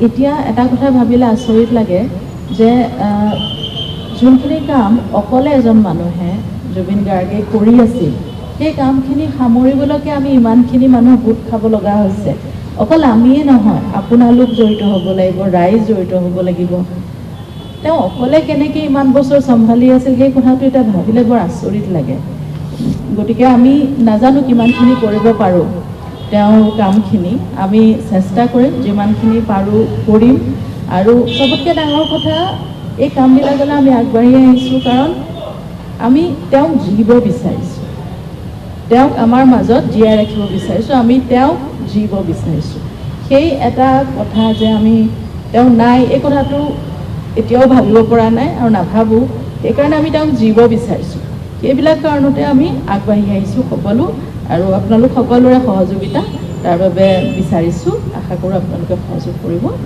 এতিয়া এটা কথা ভাবিলে আচৰিত লাগে যে যোনখিনি কাম অকলে এজন মানুহে জুবিন গাৰ্গে কৰি আছিল, সেই কামখিনি সামৰিবলৈকে আমি ইমানখিনি মানুহ গোট খাব লগা হৈছে। অকল আমিয়ে নহয়, আপোনালোক জড়িত হ'ব লাগিব, ৰাইজ জড়িত হ'ব লাগিব। তেওঁ অকলে কেনেকৈ ইমান বছৰ চম্ভালি আছিল, সেই কথাটো এতিয়া ভাবিলে বৰ আচৰিত লাগে। গতিকে আমি নাজানো কিমানখিনি কৰিব পাৰোঁ তেওঁৰ কামখিনি, আমি চেষ্টা কৰিম, যিমানখিনি পাৰোঁ কৰিম। আৰু চবতকৈ ডাঙৰ কথা, এই কামবিলাকলৈ আমি আগবাঢ়ি আহিছোঁ কাৰণ আমি তেওঁক জীব বিচাৰিছোঁ, তেওঁক আমাৰ মাজত জীয়াই ৰাখিব বিচাৰিছোঁ, আমি তেওঁক জীব বিচাৰিছোঁ। সেই এটা কথা যে আমি তেওঁ নাই, এই কথাটো এতিয়াও ভাবিব পৰা নাই আৰু নাভাবোঁ। সেইকাৰণে আমি তেওঁক জীব বিচাৰিছোঁ। সেইবিলাক কাৰণতে আমি আগবাঢ়ি আহিছোঁ সকলো, আৰু আপোনালোক সকলোৰে সহযোগিতা তাৰ বাবে বিচাৰিছোঁ। আশা কৰোঁ আপোনালোকে সহযোগ কৰিব।